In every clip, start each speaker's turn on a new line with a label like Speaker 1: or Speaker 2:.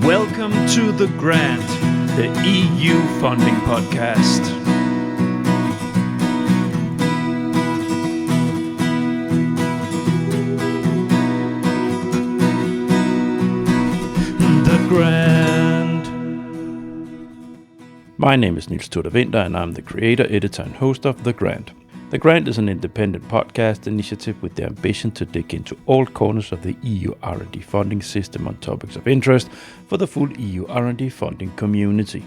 Speaker 1: Welcome to The Grant, the EU funding podcast. The Grant. My name is Niels Tudor Winter, and I'm the creator, editor, and host of The Grant. The Grant is an independent podcast initiative with the ambition to dig into all corners of the EU R&D funding system on topics of interest for the full EU R&D funding community.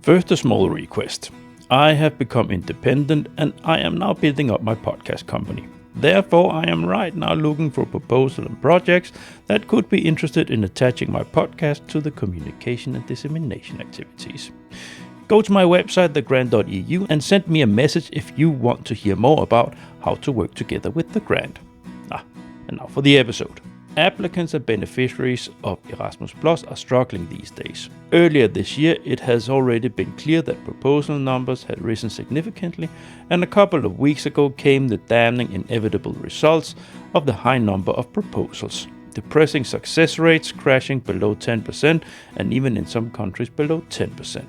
Speaker 1: First, a small request. I have become independent and I am now building up my podcast company. Therefore, I am right now looking for proposals and projects that could be interested in attaching my podcast to the communication and dissemination activities. Go to my website, thegrant.eu, and send me a message if you want to hear more about how to work together with The Grant. And now for the episode. Applicants and beneficiaries of Erasmus Plus are struggling these days. Earlier this year, it has already been clear that proposal numbers had risen significantly, and a couple of weeks ago came the damning inevitable results of the high number of proposals. Depressing success rates crashing below 10%, and even in some countries below 10%.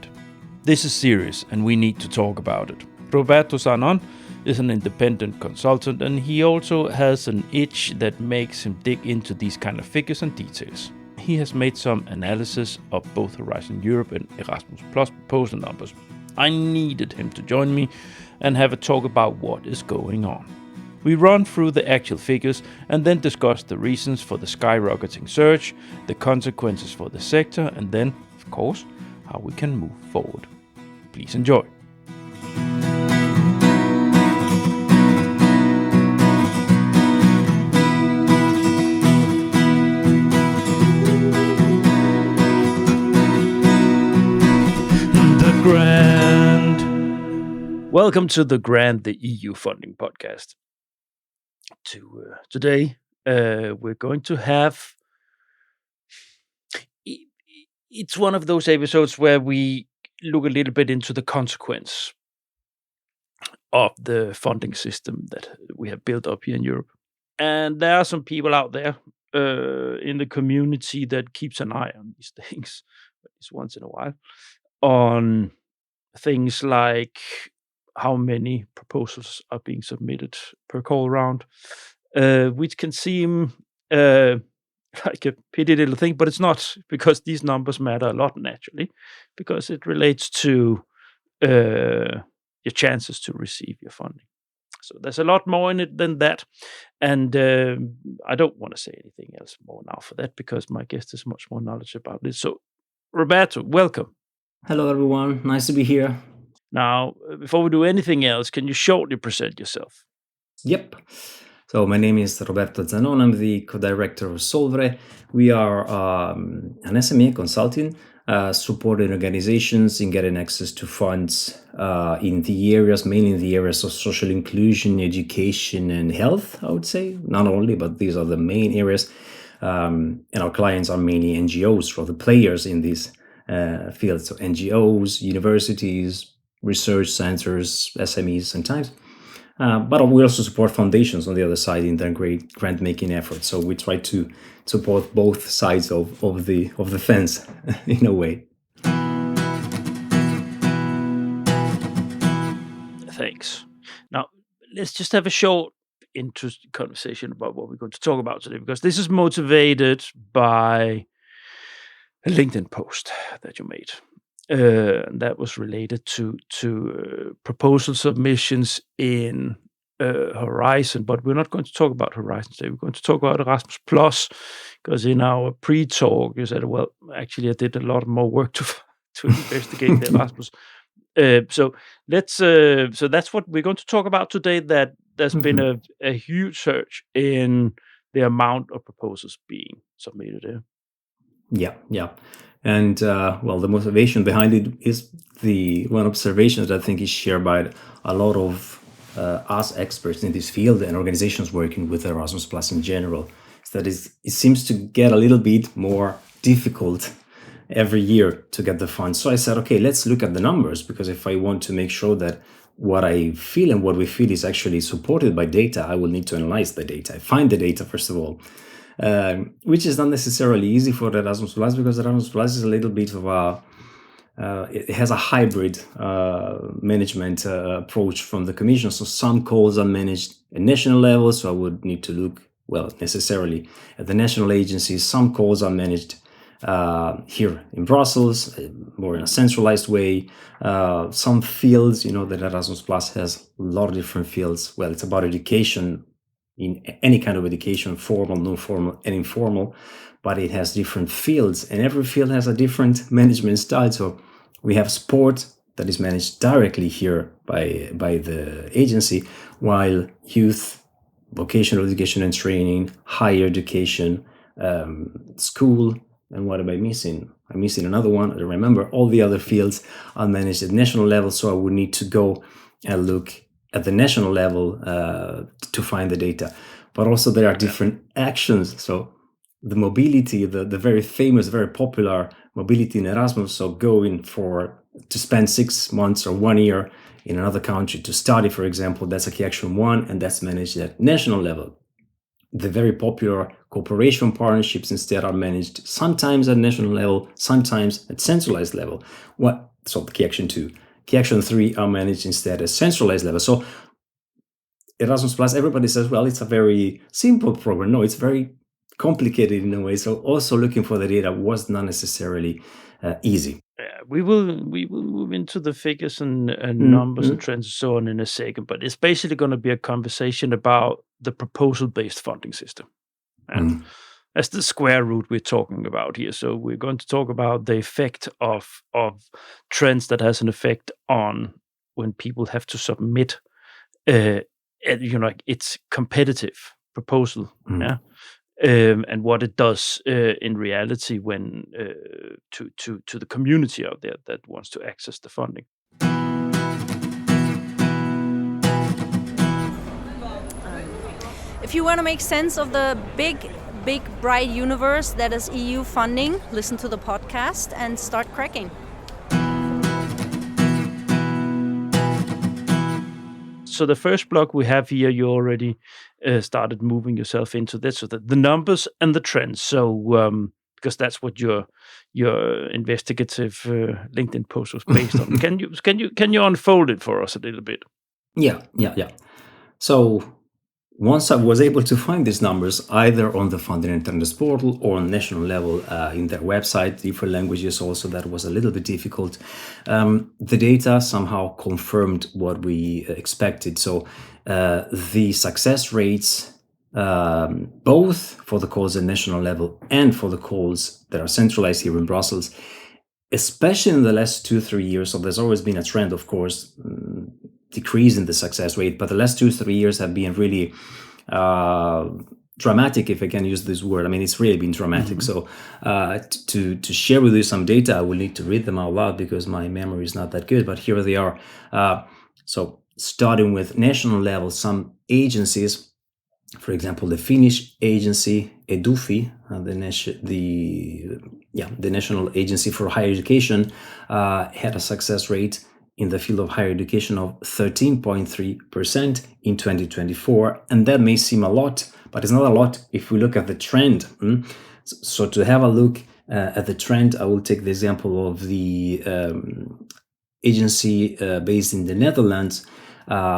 Speaker 1: This is serious and we need to talk about it. Roberto Zanon is an independent consultant and he also has an itch that makes him dig into these kind of figures and details. He has made some analysis of both Horizon Europe and Erasmus Plus proposal numbers. I needed him to join me and have a talk about what is going on. We run through the actual figures and then discuss the reasons for the skyrocketing surge, the consequences for the sector, and then, of course, how we can move forward. Please enjoy. The Grant. Welcome to The Grant, the EU funding podcast. Today, we're going to have... It's one of those episodes where we look a little bit into the consequence of the funding system that we have built up here in Europe. And there are some people out there in the community that keeps an eye on these things, at least once in a while, on things like how many proposals are being submitted per call round, which can seem like a petty little thing, but it's not, because these numbers matter a lot naturally, because it relates to your chances to receive your funding. So there's a lot more in it than that, and I don't want to say anything else more now for that, because my guest is much more knowledgeable about this. So, Roberto, welcome.
Speaker 2: Hello, everyone. Nice to be here.
Speaker 1: Now, before we do anything else, can you shortly present yourself?
Speaker 2: Yep. So my name is Roberto Zanon. I'm the co-director of Solvere. We are an SME consulting, supporting organizations in getting access to funds in the areas, mainly in the areas of social inclusion, education, and health, I would say. Not only, but these are the main areas. And our clients are mainly NGOs, or the players in these fields. So NGOs, universities, research centers, SMEs sometimes. But we also support foundations on the other side in their great grant-making efforts. So we try to support both sides of the fence in a way.
Speaker 1: Thanks. Now, let's just have a short interesting conversation about what we're going to talk about today, because this is motivated by a LinkedIn post that you made. That was related to proposal submissions in Horizon, but we're not going to talk about Horizon today. We're going to talk about Erasmus Plus, because in our pre-talk you said, well, actually I did a lot more work to investigate the Erasmus. So that's what we're going to talk about today. That there's been a huge surge in the amount of proposals being submitted here.
Speaker 2: Yeah. And the motivation behind it is the one observation that I think is shared by a lot of us experts in this field and organizations working with Erasmus Plus in general. Is that it seems to get a little bit more difficult every year to get the funds. So I said, okay, let's look at the numbers, because if I want to make sure that what I feel and what we feel is actually supported by data, I will need to analyze the data. Find the data, first of all. which is not necessarily easy for the Erasmus Plus, because Erasmus Plus is a little bit of a it has a hybrid management approach from the Commission. So some calls are managed at national level, so I would need to look, well, necessarily at the national agencies. Some calls are managed here in Brussels, more in a centralized way. Some fields, that Erasmus Plus has a lot of different fields. Well, it's about education, in any kind of education, formal, non-formal, and informal, but it has different fields, and every field has a different management style. So we have sport that is managed directly here by the agency, while youth, vocational education and training, higher education, school, and what am I missing? I'm missing another one. I don't remember. All the other fields are managed at national level, so I would need to go and look at the national level to find the data. But also there are different actions. So the mobility, the very famous, very popular mobility in Erasmus, so going to spend 6 months or 1 year in another country to study, for example, that's a key action 1, and that's managed at national level. The very popular cooperation partnerships instead are managed sometimes at national level, sometimes at centralized level. So the key action 2. Key action 3 are managed instead at centralized level. So Erasmus Plus, everybody says, well, it's a very simple program. No, it's very complicated in a way. So also looking for the data was not necessarily easy.
Speaker 1: We will move into the figures and numbers and trends and so on in a second, but it's basically going to be a conversation about the proposal-based funding system. And that's the square root we're talking about here. So we're going to talk about the effect of trends that has an effect on when people have to submit, it's competitive proposal, and what it does in reality when to the community out there that wants to access the funding.
Speaker 3: If you want to make sense of the big, bright universe that is EU funding, listen to the podcast and start cracking.
Speaker 1: So the first block we have here, you already started moving yourself into this, so the numbers and the trends. So because that's what your investigative LinkedIn post was based on. Can you unfold it for us a little bit?
Speaker 2: Yeah. So once I was able to find these numbers either on the Funding and Tenders portal or on national level in their website, different languages also, that was a little bit difficult. The data somehow confirmed what we expected. So the success rates, both for the calls at national level and for the calls that are centralized here in Brussels, especially in the last 2-3 years, so there's always been a trend, of course, decrease in the success rate, but the last 2-3 years have been really dramatic, if I can use this word. I mean, it's really been dramatic. So to share with you some data, I will need to read them out loud because my memory is not that good, but here they are. So starting with national level, some agencies, for example, the Finnish agency EDUFI, the National Agency for Higher Education, had a success rate in the field of higher education of 13.3% in 2024. And that may seem a lot, but it's not a lot if we look at the trend. So to have a look at the trend, I will take the example of the agency based in the Netherlands.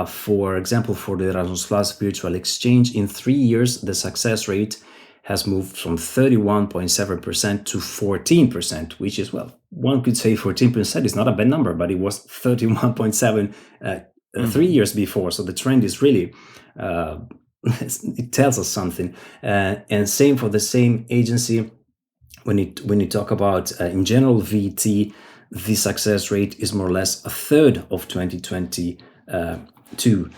Speaker 2: For example, for the Erasmus Plus virtual exchange, in 3 years, the success rate has moved from 31.7% to 14%, which is, well, one could say 14% is not a bad number, but it was 31.7 3 years before. So the trend is really, it tells us something. And same for the same agency. When you talk about, in general, VT, the success rate is more or less a third of 2022.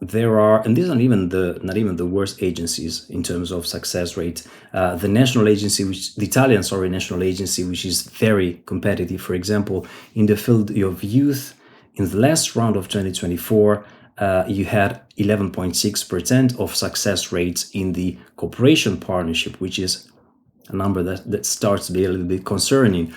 Speaker 2: There are, and these are not even the worst agencies in terms of success rate. The national agency, the Italian national agency, which is very competitive. For example, in the field of youth, in the last round of 2024, you had 11.6% of success rates in the cooperation partnership, which is a number that starts to be a little bit concerning.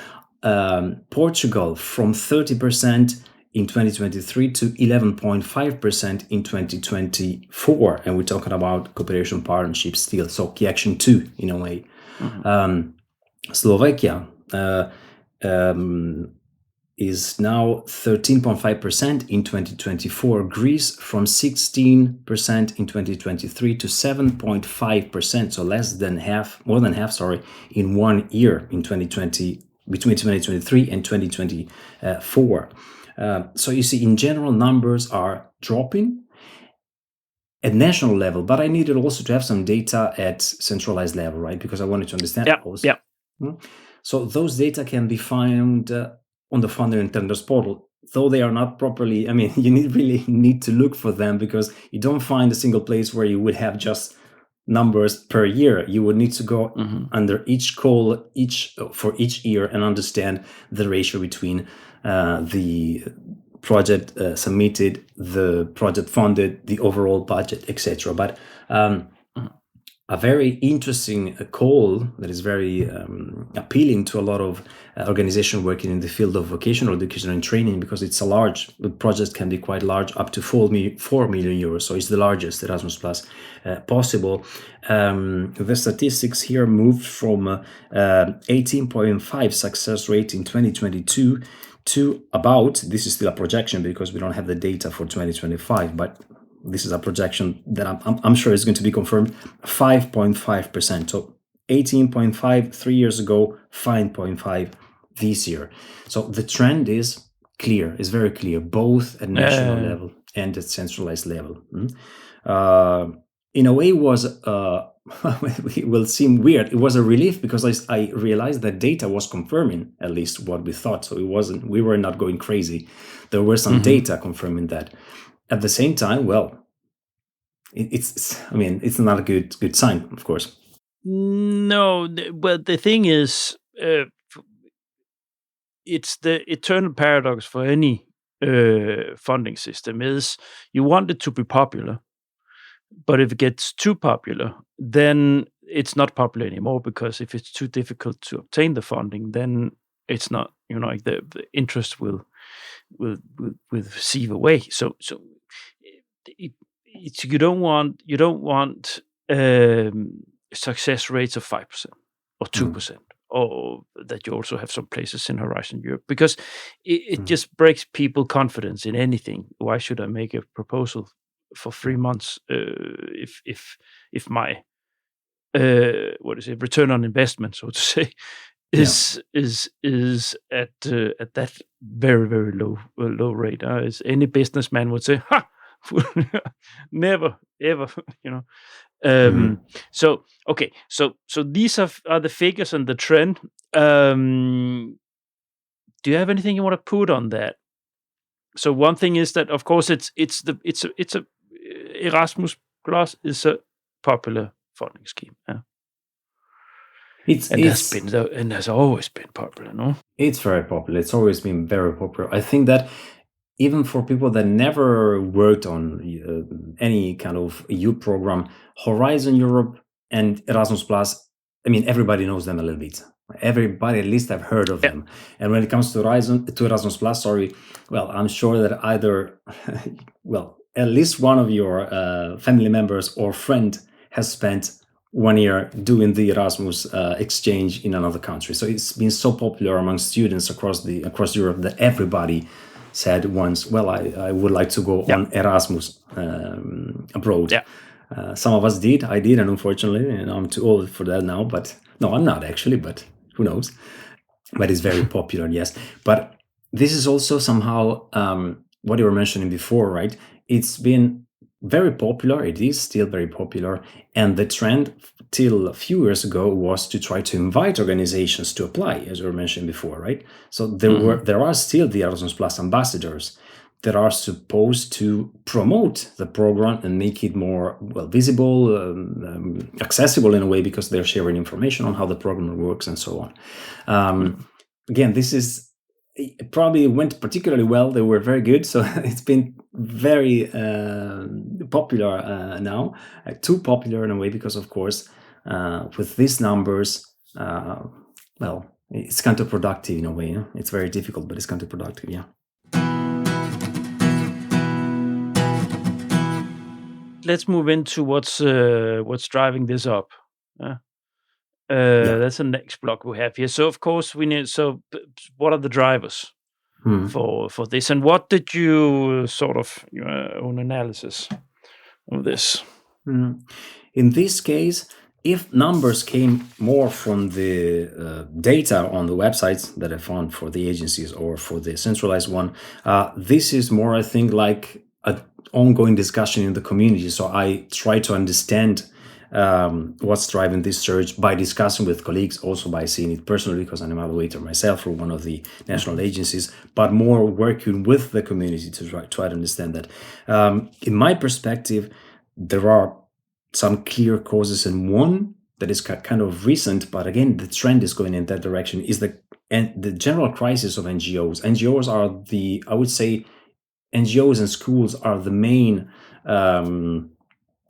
Speaker 2: Portugal, from 30% in 2023 to 11.5% in 2024. And we're talking about cooperation partnerships still. So key action 2 in a way. Slovakia is now 13.5% in 2024. Greece from 16% in 2023 to 7.5%. So more than half, in 1 year in 2020, between 2023 and 2024. So you see, in general, numbers are dropping at national level, but I needed also to have some data at centralized level, right? Because I wanted to understand also.
Speaker 1: Yeah.
Speaker 2: So those data can be found on the funder and tenders portal, though they are not properly, you really need to look for them, because you don't find a single place where you would have just numbers per year. You would need to go under each call for each year and understand the ratio between the project submitted, the project funded, the overall budget, etc. But a very interesting call that is very appealing to a lot of organizations working in the field of vocational education and training, because the project can be quite large, up to 4 million euros. So it's the largest Erasmus Plus possible. The statistics here moved from 18.5 success rate in 2022 to about, this is still a projection because we don't have the data for 2025, but this is a projection that I'm sure is going to be confirmed, 5.5%. So 18.5 3 years ago, 5.5 this year. So the trend is very clear, both at national level and at centralized level. In a way, it will seem weird. It was a relief because I realized that data was confirming at least what we thought. So we were not going crazy. There were some data confirming that. At the same time, it's not a good sign, of course.
Speaker 1: No, but the thing is, it's the eternal paradox for any funding system is you want it to be popular, but if it gets too popular, then it's not popular anymore, because if it's too difficult to obtain the funding, then it's not, like the interest will sieve away. So you don't want success rates of 5% or 2%, or that you also have some places in Horizon Europe, because it just breaks people confidence in anything. Why should I make a proposal for 3 months if my return on investment, so to say, is at that very, very low rate? As any businessman would say, never ever, So okay, so these are the figures and the trend. Do you have anything you want to put on that? So one thing is that, of course, it's a Erasmus Plus is a popular funding scheme. Yeah. It has always been popular, no?
Speaker 2: It's very popular. It's always been very popular. I think that even for people that never worked on any kind of EU program, Horizon Europe and Erasmus Plus, everybody knows them a little bit. Everybody, at least, have heard of them. And when it comes to Erasmus Plus, I'm sure that either, at least one of your family members or friend has spent 1 year doing the Erasmus exchange in another country. So it's been so popular among students across Europe that everybody said once, I would like to go on Erasmus abroad. Yeah. Some of us did. I did, and unfortunately, I'm too old for that now. But no, I'm not actually, but who knows? But it's very popular, yes. But this is also somehow what you were mentioning before, right? It's been very popular. It is still very popular. And the trend till a few years ago was to try to invite organizations to apply, as we were mentioning before, right? So there are still the Erasmus Plus ambassadors that are supposed to promote the program and make it more visible, accessible in a way, because they're sharing information on how the program works and so on. Again, it probably went particularly well. They were very good. So it's been very popular now, too popular in a way, because, of course, with these numbers, it's counterproductive in a way. It's very difficult, but it's counterproductive, yeah.
Speaker 1: let's move into what's driving this up. That's the next block we have here. So of course we need. So what are the drivers for this, and what did you sort of your own analysis of this?
Speaker 2: In this case, if numbers came more from the data on the websites that I found for the agencies or for the centralized one, this is more, I think, like an ongoing discussion in the community. So I try to understand what's driving this surge by discussing with colleagues, also by seeing it personally, because I'm an evaluator myself for one of the national agencies, but more working with the community to try to understand that. In my perspective, there are some clear causes, and one that is kind of recent, but again, the trend is going in that direction, is the general crisis of NGOs. NGOs are I would say, NGOs and schools are the main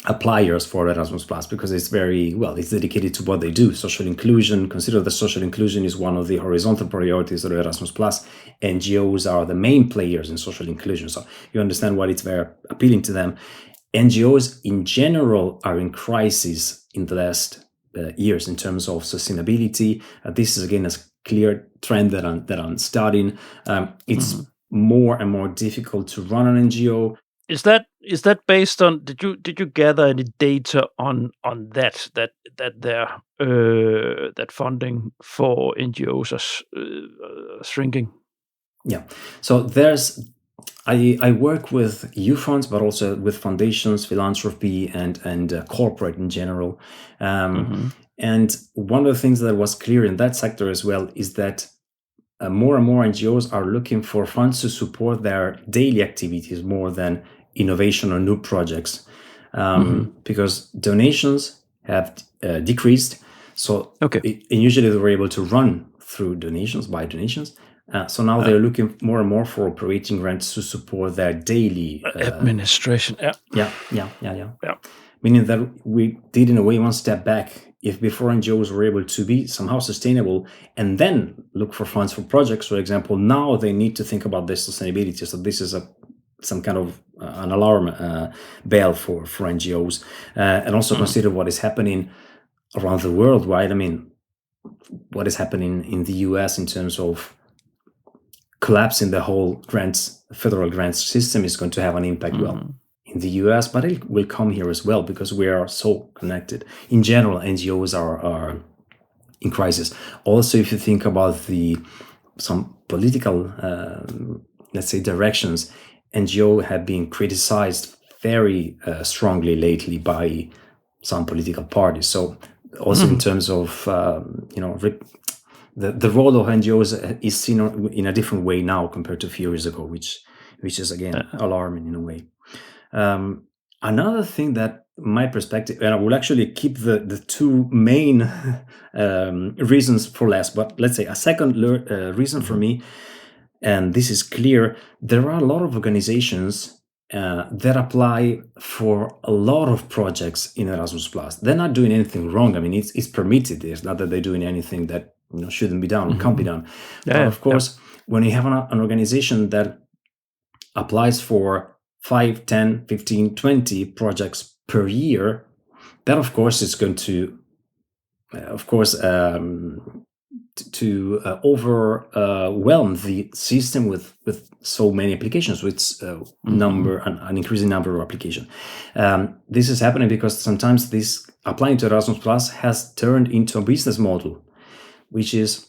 Speaker 2: appliers for Erasmus Plus, because it's it's dedicated to what they do. Social inclusion, consider that social inclusion is one of the horizontal priorities of Erasmus Plus. NGOs are the main players in social inclusion. So you understand why it's very appealing to them. NGOs in general are in crisis in the last years in terms of sustainability. This is again a clear trend that I'm studying. It's more and more difficult to run an NGO.
Speaker 1: Is that based on? Did you gather any data on that that funding for NGOs are shrinking?
Speaker 2: Yeah. So I work with youth funds, but also with foundations, philanthropy, and corporate in general. And one of the things that was clear in that sector as well is that more and more NGOs are looking for funds to support their daily activities more than innovation or new projects, because donations have decreased. So and usually they were able to run through donations, by donations. So now they're looking more and more for operating grants to support their daily
Speaker 1: administration.
Speaker 2: Yeah. Meaning that we did, in a way, one step back. If before NGOs were able to be somehow sustainable and then look for funds for projects, for example, now they need to think about their sustainability. So this is some kind of an alarm bell for NGOs, and also consider what is happening around the world, right? I mean, what is happening in the US in terms of collapsing the whole federal grants system is going to have an impact, in the US, but it will come here as well, because we are so connected. In general, NGOs are in crisis. Also, if you think about some political, let's say, directions, NGO have been criticized very strongly lately by some political parties. So also in terms of, the role of NGOs is seen in a different way now compared to a few years ago, which is, again, alarming in a way. Another thing that my perspective, and I will actually keep the two main reasons for last, but let's say a second reason for me, and this is clear, there are a lot of organizations that apply for a lot of projects in Erasmus Plus. They're not doing anything wrong. I mean, it's permitted. It's not that they're doing anything that shouldn't be done or can't be done. But of course, when you have an organization that applies for 5, 10, 15, 20 projects per year, that of course is going to, overwhelm the system with so many applications, with an increasing number of applications. This is happening because sometimes this applying to Erasmus Plus has turned into a business model, which is,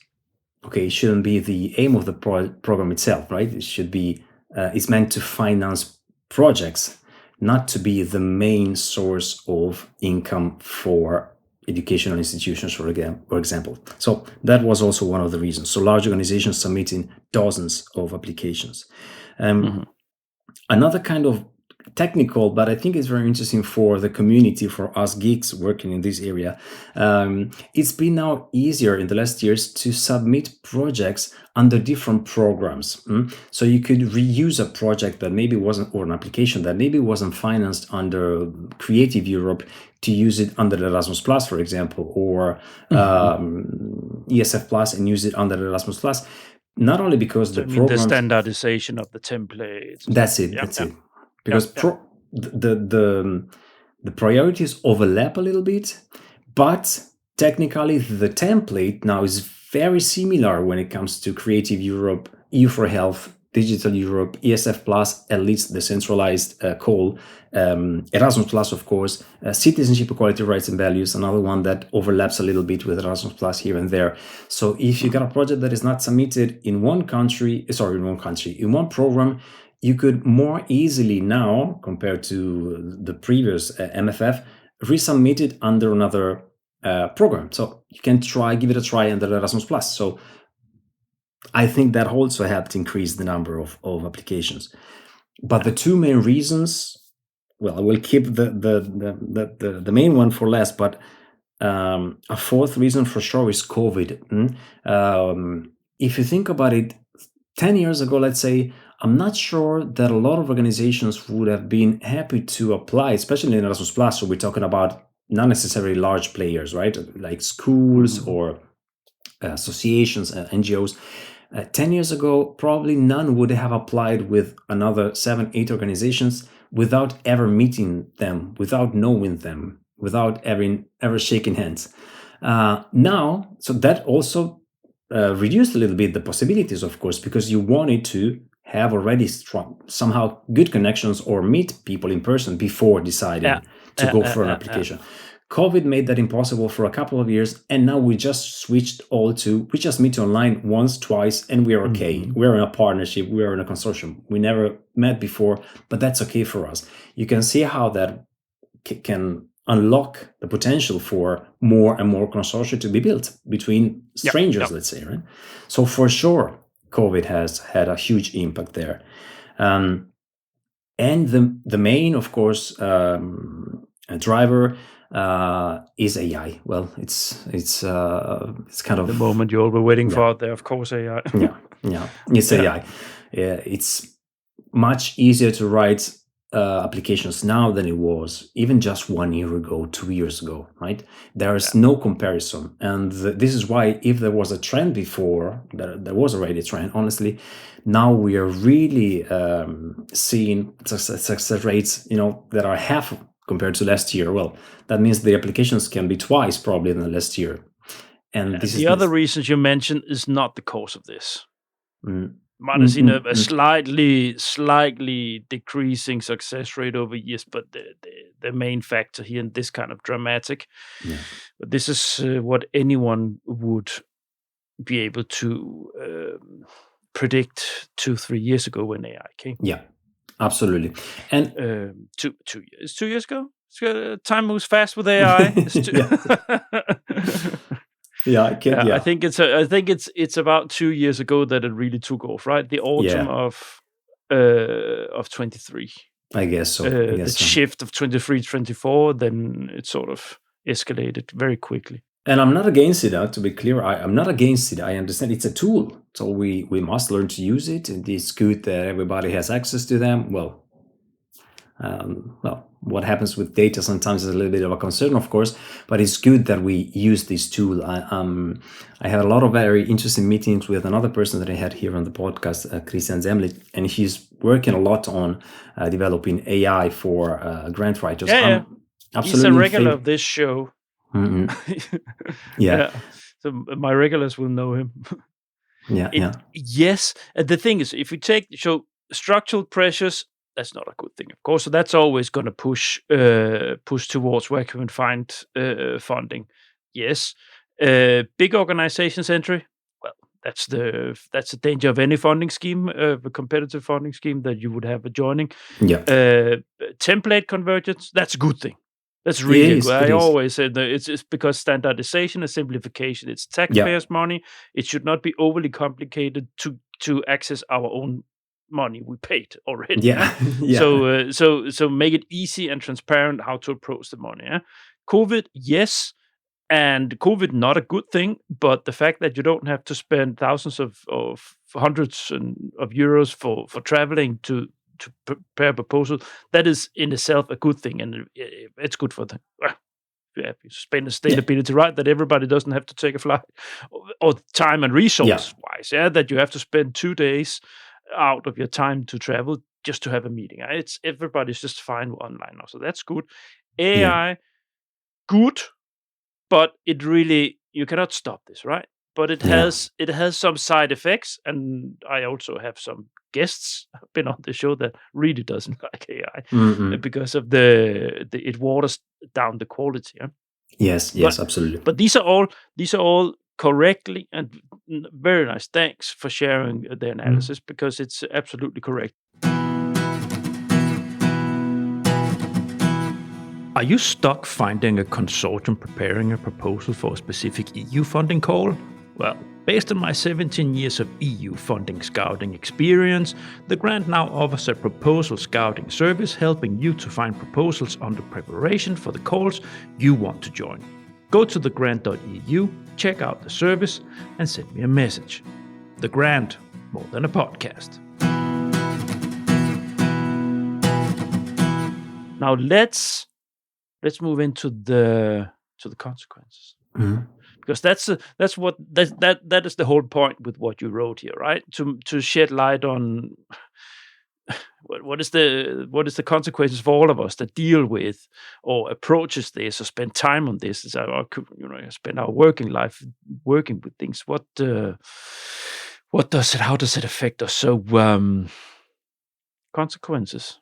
Speaker 2: it shouldn't be the aim of the program itself, right? It should be, it's meant to finance projects, not to be the main source of income for educational institutions, for example. So that was also one of the reasons. So large organizations submitting dozens of applications. Another kind of technical, but I think it's very interesting for the community, for us geeks working in this area. It's been now easier in the last years to submit projects under different programs. So you could reuse a project that maybe wasn't, or an application that maybe wasn't financed under Creative Europe, to use it under Erasmus Plus, for example, or ESF Plus, and use it under Erasmus Plus. Not only because
Speaker 1: the standardization of the templates.
Speaker 2: That's it. Because the the priorities overlap a little bit, but technically the template now is very similar when it comes to Creative Europe, EU for Health, Digital Europe, ESF Plus, at least the centralized call, Erasmus Plus, of course, Citizenship, Equality, Rights and Values, another one that overlaps a little bit with Erasmus Plus here and there. So if you got a project that is not submitted in one program, you could more easily now, compared to the previous MFF, resubmit it under another program. So you can give it a try under Erasmus Plus. So I think that also helped increase the number of applications. But the two main reasons, well, I will keep the main one for last, but a fourth reason for sure is COVID. If you think about it, 10 years ago, let's say, I'm not sure that a lot of organizations would have been happy to apply, especially in Erasmus Plus. So we're talking about not necessarily large players, right? Like schools or associations, NGOs. 10 years ago, probably none would have applied with another 7-8 organizations without ever meeting them, without knowing them, without ever shaking hands. Now, so that also reduced a little bit the possibilities, of course, because you wanted to have already somehow good connections or meet people in person before deciding to go for an application. COVID made that impossible for a couple of years, and now we just switched we just meet online once, twice, and we are okay. Mm-hmm. We're in a partnership, we're in a consortium. We never met before, but that's okay for us. You can see how that can unlock the potential for more and more consortia to be built between strangers, let's say, right? So for sure, COVID has had a huge impact there. And the main, of course, driver is AI. Well, it's kind of
Speaker 1: the moment you all were waiting for out there, of course, AI.
Speaker 2: It's AI. It's much easier to write applications now than it was even just 1 year ago, 2 years ago, right? There is no comparison. And this is why, if there was a trend before, there was already a trend, honestly, now we are really seeing success rates, that are half compared to last year. Well, that means the applications can be twice probably than last year. And this
Speaker 1: the other reasons you mentioned is not the cause of this. Might have seen a slightly decreasing success rate over years, but the main factor here in this kind of dramatic. Yeah. But this is what anyone would be able to predict 2-3 years ago when AI came.
Speaker 2: Yeah, absolutely. And
Speaker 1: 2 years. 2 years ago. Time moves fast with AI. I think it's about 2 years ago that it really took off, right? The autumn of 23.
Speaker 2: I guess so.
Speaker 1: The shift of 23-24, then it sort of escalated very quickly.
Speaker 2: And I'm not against it, to be clear. I'm not against it. I understand it's a tool. So we must learn to use it. And it's good that everybody has access to them. Well, what happens with data sometimes is a little bit of a concern, of course, but it's good that we use this tool. I had a lot of very interesting meetings with another person that I had here on the podcast, Christian Zemlich, and he's working a lot on developing AI for grant writers.
Speaker 1: Absolutely, he's a regular of this show.
Speaker 2: Mm-hmm.
Speaker 1: So my regulars will know him. Yes, the thing is, if you take structural pressures, that's not a good thing, of course. So that's always going to push towards where can we find funding. Yes, big organizations entry. Well, that's the danger of any funding scheme, a competitive funding scheme that you would have joining. Template convergence. That's a good thing. That's really good. I always said that it's because standardization and simplification. It's taxpayers' money. It should not be overly complicated to access our own money we paid already. So make it easy and transparent how to approach the money. COVID, yes, and COVID not a good thing, but the fact that you don't have to spend thousands of hundreds of euros for traveling to prepare a proposal, that is in itself a good thing, and it's good for the sustainability, right? That everybody doesn't have to take a flight, or time and resource wise, that you have to spend 2 days out of your time to travel just to have a meeting. Everybody's just fine online now, so that's good. AI, good, but it really, you cannot stop this, right? But it has some side effects, and I also have some guests been on the show that really doesn't like AI because of the it waters down the quality. Yeah?
Speaker 2: Yes, absolutely.
Speaker 1: But these are all correctly and very nice. Thanks for sharing the analysis because it's absolutely correct. Are you stuck finding a consortium preparing a proposal for a specific EU funding call? Well, based on my 17 years of EU funding scouting experience, the grant now offers a proposal scouting service helping you to find proposals under preparation for the calls you want to join. Go to thegrant.eu, check out the service, and send me a message. The Grant, more than a podcast. Now let's move into the consequences, because that is the whole point with what you wrote here, right? To shed light on what is the consequences for all of us that deal with or approaches this or spend time on this. Spend our working life working with things. How does it affect us? So consequences.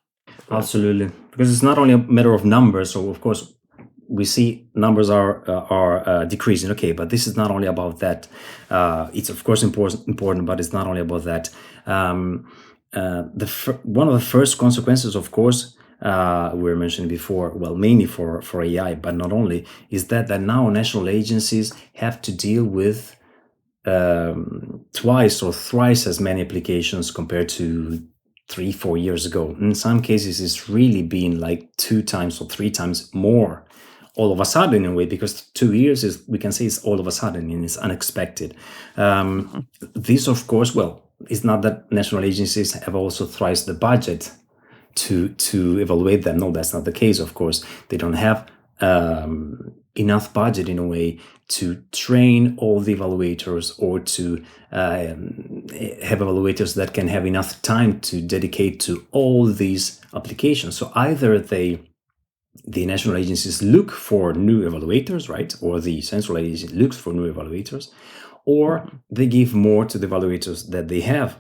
Speaker 2: Absolutely, because it's not only a matter of numbers. So of course we see numbers are decreasing. Okay, but this is not only about that. It's of course important, but it's not only about that. One of the first consequences, of course, we were mentioning before, well, mainly for AI, but not only, is that now national agencies have to deal with twice or thrice as many applications compared to 3-4 years ago. In some cases, it's really been like 2 times or 3 times more all of a sudden, in a way, because 2 years is, we can say, it's all of a sudden and it's unexpected. This, of course, well, it's not that national agencies have also thrice the budget to evaluate them. No, that's not the case, of course. They don't have enough budget, in a way, to train all the evaluators or to have evaluators that can have enough time to dedicate to all these applications. So either the national agencies look for new evaluators, right? Or the central agency looks for new evaluators, or they give more to the evaluators that they have.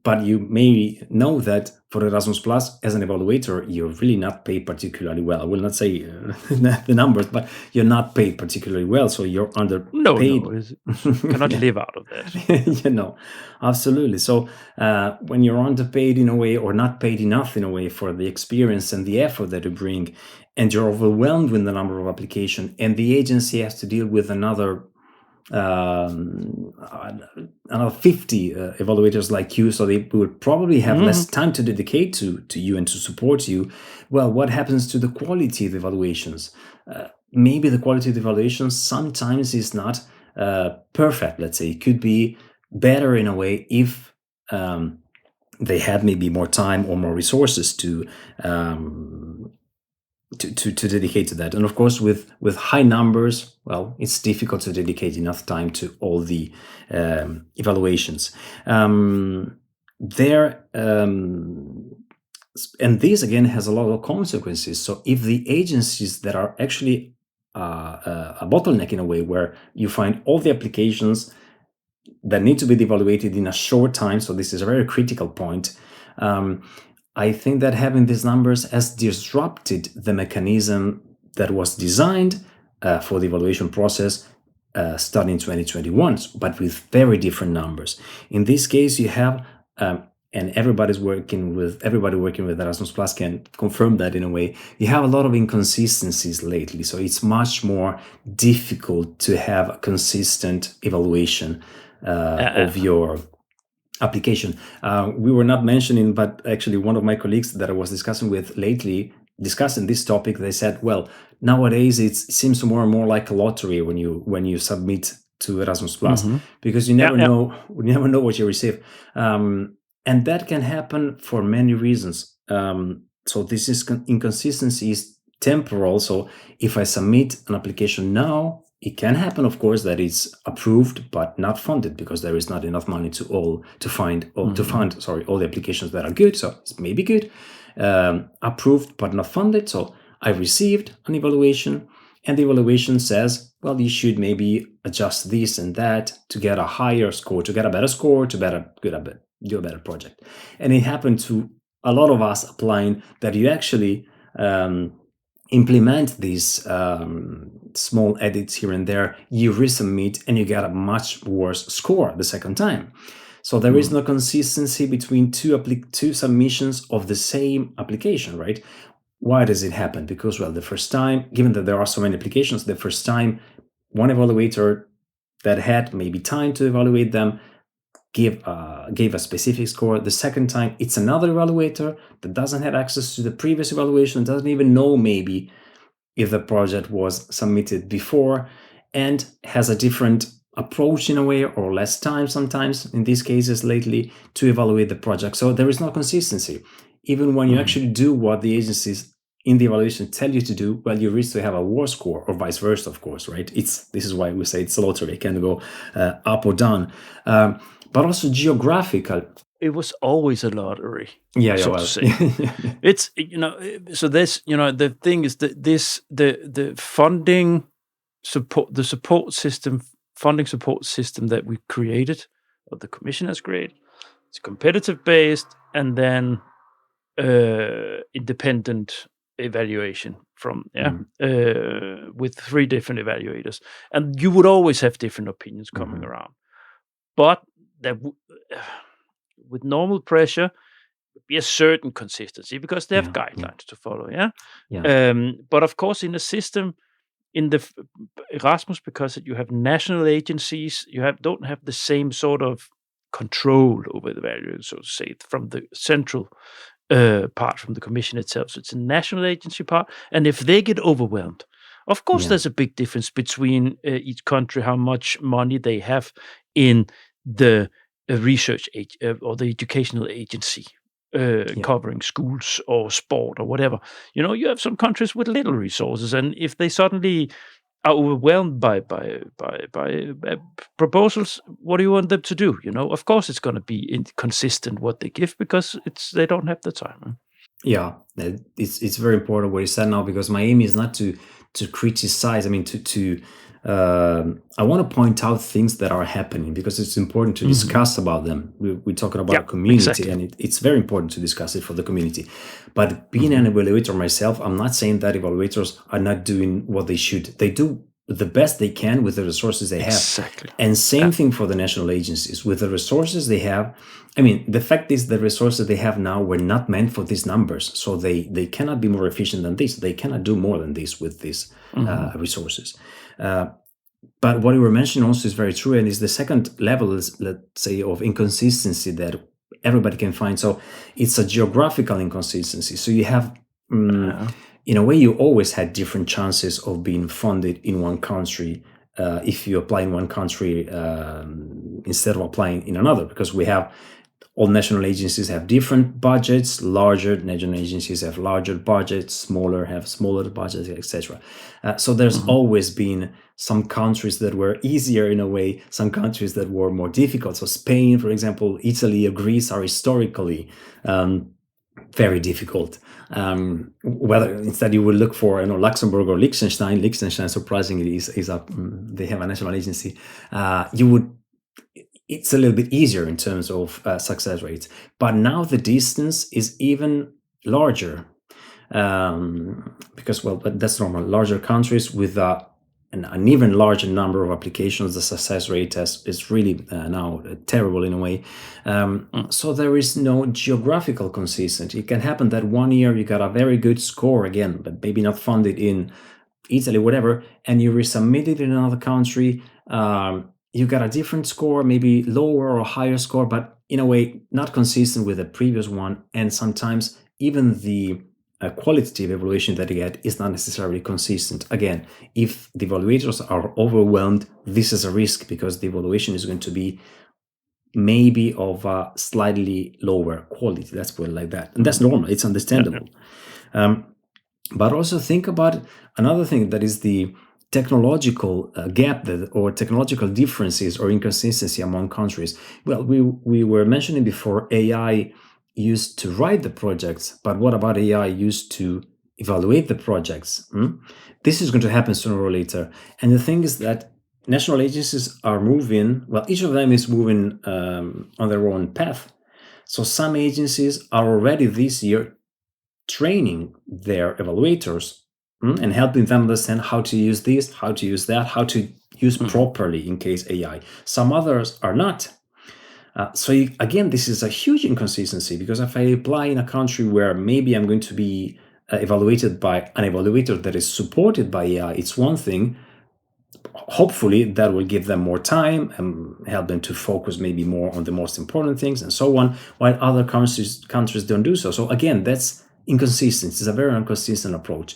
Speaker 2: But you may know that for Erasmus Plus, as an evaluator, you're really not paid particularly well. I will not say the numbers, but you're not paid particularly well. So you're underpaid.
Speaker 1: No, you cannot live out of that.
Speaker 2: Absolutely. So when you're underpaid in a way, or not paid enough in a way for the experience and the effort that you bring, and you're overwhelmed with the number of applications, and the agency has to deal with another 50 evaluators like you, so they would probably have less time to dedicate to you and to support you. Well, what happens to the quality of the evaluations? Maybe the quality of the evaluations sometimes is not perfect. Let's say it could be better in a way if they had maybe more time or more resources to dedicate to that. And of course, with high numbers, well, it's difficult to dedicate enough time to all the evaluations. And this again has a lot of consequences. So if the agencies that are actually a bottleneck in a way, where you find all the applications that need to be evaluated in a short time, so this is a very critical point, I think that having these numbers has disrupted the mechanism that was designed for the evaluation process starting in 2021, but with very different numbers. In this case, you have, and everybody working with Erasmus Plus can confirm that in a way, you have a lot of inconsistencies lately. So it's much more difficult to have a consistent evaluation of your application. We were not mentioning, but actually one of my colleagues that I was discussing with lately, discussing this topic, they said, well, nowadays it seems more and more like a lottery when you submit to Erasmus Plus, because you never know what you receive. And that can happen for many reasons. So this is inconsistency is temporal. So if I submit an application now, it can happen, of course, that it's approved but not funded because there is not enough money to fund all the applications that are good. So it's maybe good, approved but not funded. So I received an evaluation, and the evaluation says, well, you should maybe adjust this and that to get a higher score, to get a better score, to do a better project. And it happened to a lot of us applying that you actually implement these small edits here and there, you resubmit, and you get a much worse score the second time. So there is no consistency between two submissions of the same application, right? Why does it happen? Because, well, the first time, given that there are so many applications, the first time one evaluator that had maybe time to evaluate them gave a specific score. The second time, it's another evaluator that doesn't have access to the previous evaluation, doesn't even know maybe if the project was submitted before, and has a different approach in a way, or less time sometimes, in these cases lately, to evaluate the project. So there is no consistency. Even when you actually do what the agencies in the evaluation tell you to do, well, you risk to have a worse score, or vice versa, of course, right? This is why we say it's a lottery. It can go up or down. But also geographical.
Speaker 1: It was always a lottery.
Speaker 2: To
Speaker 1: say. It's, so this, the thing is that the funding support, funding support system that we created, or the Commission has created, it's competitive based, and then independent evaluation from with 3 different evaluators, and you would always have different opinions coming around, but that with normal pressure would be a certain consistency because they have guidelines to follow. But of course, in the system, in the Erasmus, because you have national agencies, you don't have the same sort of control over the value, so to say, from the central part, from the Commission itself. So it's a national agency part, and if they get overwhelmed, of course, there's a big difference between each country, how much money they have in the research or the educational agency covering schools or sport or whatever. You have some countries with little resources, and if they suddenly are overwhelmed by proposals, what do you want them to do? Of course, it's going to be inconsistent what they give because they don't have the time.
Speaker 2: Yeah, it's very important what you said now, because my aim is not to criticize. I mean, I want to point out things that are happening, because it's important to discuss about them. We're talking about a community, and it's very important to discuss it for the community. But being an evaluator myself, I'm not saying that evaluators are not doing what they should. They do the best they can with the resources they have.
Speaker 1: Exactly.
Speaker 2: And same thing for the national agencies. With the resources they have, I mean, the fact is the resources they have now were not meant for these numbers. So they cannot be more efficient than this. They cannot do more than this with these resources. But what you were mentioning also is very true, and is the second level, is, let's say, of inconsistency that everybody can find. So it's a geographical inconsistency. So you have, in a way, you always had different chances of being funded in one country if you apply in one country instead of applying in another, because we have all national agencies have different budgets. Larger national agencies have larger budgets, smaller have smaller budgets, etc. So there's always been some countries that were easier in a way, some countries that were more difficult. So Spain, for example, Italy or Greece are historically very difficult. Whether instead you would look for Luxembourg or Liechtenstein. Liechtenstein, surprisingly, they have a national agency. It's a little bit easier in terms of success rates. But now the distance is even larger because, but that's normal. Larger countries with an even larger number of applications, the success rate is really now terrible in a way. So there is no geographical consistency. It can happen that one year you got a very good score again, but maybe not funded in Italy, whatever, and you resubmit it in another country. You got a different score, maybe lower or higher score, but in a way not consistent with the previous one. And sometimes even the qualitative evaluation that you get is not necessarily consistent. Again, if the evaluators are overwhelmed, this is a risk, because the evaluation is going to be maybe of a slightly lower quality. Let's put it like that. And that's normal. It's understandable. But also think about another thing, that is the technological gap or technological differences or inconsistency among countries. Well, we were mentioning before AI used to write the projects, but what about AI used to evaluate the projects. This is going to happen sooner or later. And the thing is that national agencies are moving, well, each of them is moving on their own path. So some agencies are already this year training their evaluators and helping them understand how to use this, how to use that, how to use properly in case AI. Some others are not. Again, this is a huge inconsistency, because if I apply in a country where maybe I'm going to be evaluated by an evaluator that is supported by AI, it's one thing. Hopefully that will give them more time and help them to focus maybe more on the most important things and so on, while other countries don't do so. So again, that's inconsistent. It's a very inconsistent approach.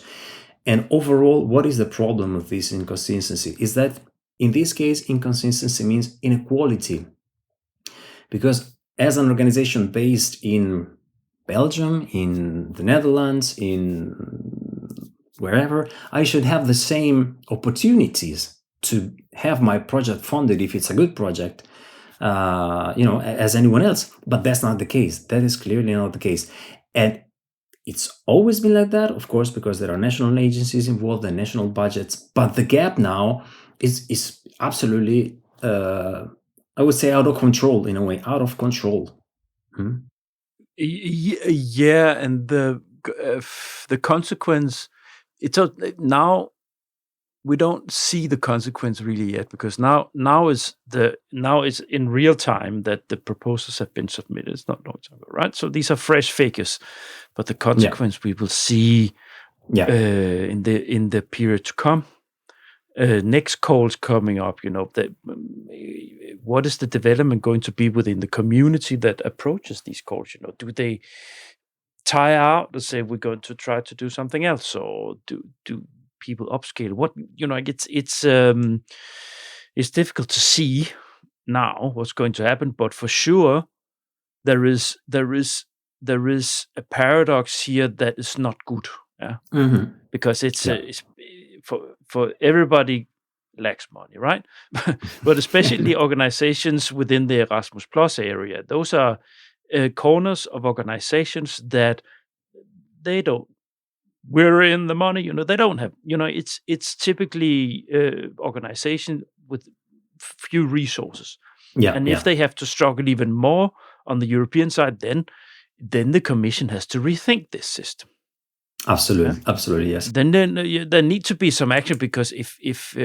Speaker 2: And overall, what is the problem with this inconsistency? Is that in this case, inconsistency means inequality. Because as an organization based in Belgium, in the Netherlands, in wherever, I should have the same opportunities to have my project funded if it's a good project, as anyone else. But that's not the case. That is clearly not the case. And it's always been like that, of course, because there are national agencies involved and national budgets. But the gap now is absolutely, I would say, out of control, in a way, out of control.
Speaker 1: Yeah, and the consequence, now we don't see the consequence really yet, because now is in real time that the proposals have been submitted. It's not long time ago, right? So these are fresh figures, but the consequence we will see in the period to come. Next calls coming up, what is the development going to be within the community that approaches these calls? Do they tire out and say we're going to try to do something else, or do people upscale? What it's difficult to see now what's going to happen, but for sure there is a paradox here that is not good, because it's for everybody lacks money, right? But especially organizations within the Erasmus Plus area, those are corners of organizations that we're in the money, they don't have, it's typically organization with few resources. And if they have to struggle even more on the European side, then the Commission has to rethink this system.
Speaker 2: Absolutely, yes.
Speaker 1: Then there need to be some action, because if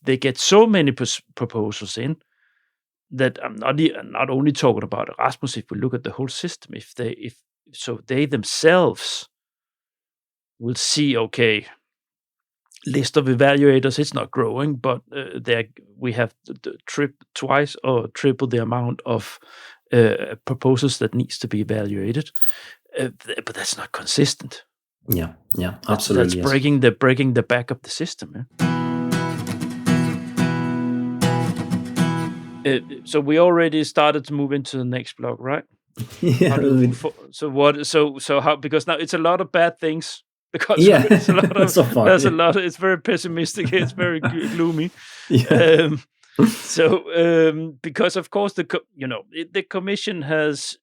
Speaker 1: they get so many proposals in, that I'm not only talking about Erasmus. If we look at the whole system, if they themselves will see, okay, list of evaluators, it's not growing, but we have twice or triple the amount of proposals that needs to be evaluated. But that's not consistent.
Speaker 2: Yeah, absolutely.
Speaker 1: That's breaking the back of the system. So we already started to move into the next block, right?
Speaker 2: Yeah.
Speaker 1: So how? Because now it's a lot of bad things. It's a lot of,
Speaker 2: so far,
Speaker 1: there's a lot. It's very pessimistic. It's very gloomy.
Speaker 2: Yeah.
Speaker 1: Because of course the Commission has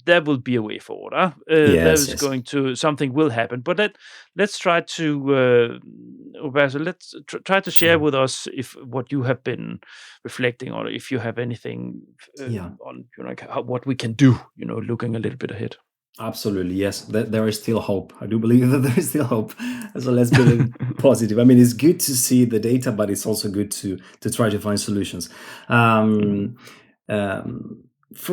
Speaker 1: there will be a way forward. Something will happen. But let's try to, Roberto, let's try to share with us what you have been reflecting on, if you have anything on what we can do, looking a little bit ahead.
Speaker 2: Absolutely, yes. There is still hope. I do believe that there is still hope. So let's be positive. I mean, it's good to see the data, but it's also good to try to find solutions.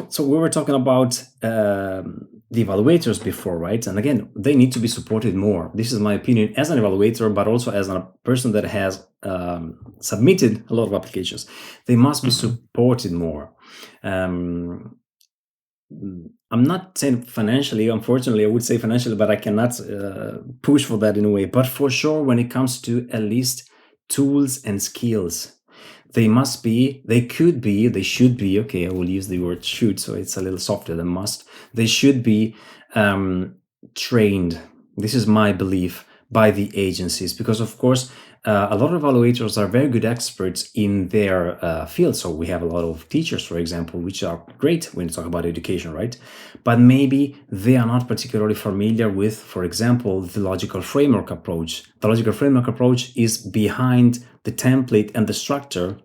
Speaker 2: So we were talking about the evaluators before, right? And again, they need to be supported more. This is my opinion as an evaluator, but also as a person that has submitted a lot of applications. They must be supported more. I'm not saying financially, unfortunately, I would say financially, but I cannot push for that in a way. But for sure, when it comes to at least tools and skills, they should be, okay, I will use the word should, so it's a little softer than must. They should be trained. This is my belief, by the agencies, because of course, a lot of evaluators are very good experts in their field. So we have a lot of teachers, for example, which are great when you talk about education, right? But maybe they are not particularly familiar with, for example, the logical framework approach. The logical framework approach is behind the template and the structure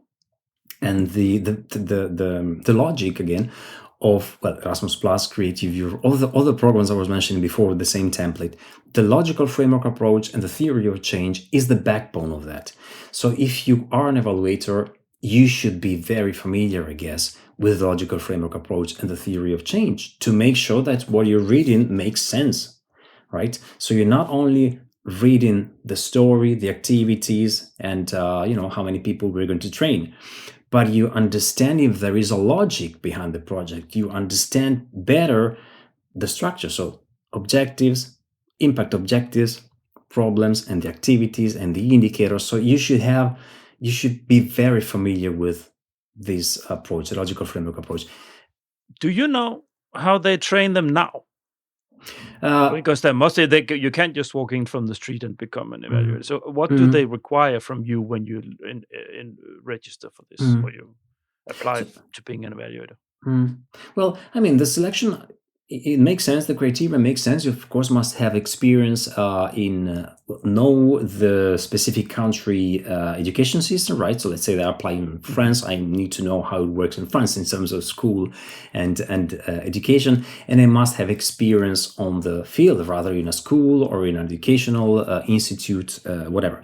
Speaker 2: and the logic again of Erasmus Plus, Creative Europe, all the other programs I was mentioning before with the same template. The logical framework approach and the theory of change is the backbone of that. So if you are an evaluator, you should be very familiar, I guess, with the logical framework approach and the theory of change to make sure that what you're reading makes sense, right? So you're not only reading the story, the activities, and how many people we're going to train, but you understand if there is a logic behind the project. You understand better the structure. So objectives, impact objectives, problems, and the activities and the indicators. So you should be very familiar with this approach, the logical framework approach.
Speaker 1: Do you know how they train them now? Because they must say you can't just walk in from the street and become an evaluator. So what do they require from you when you register for this, or you apply to being an evaluator?
Speaker 2: Well, I mean, the selection, it makes sense. The criteria makes sense. You, of course, must have experience know the specific country education system, right? So let's say they're applying in France. I need to know how it works in France in terms of school and education. And they must have experience on the field, rather in a school or in an educational institute, whatever.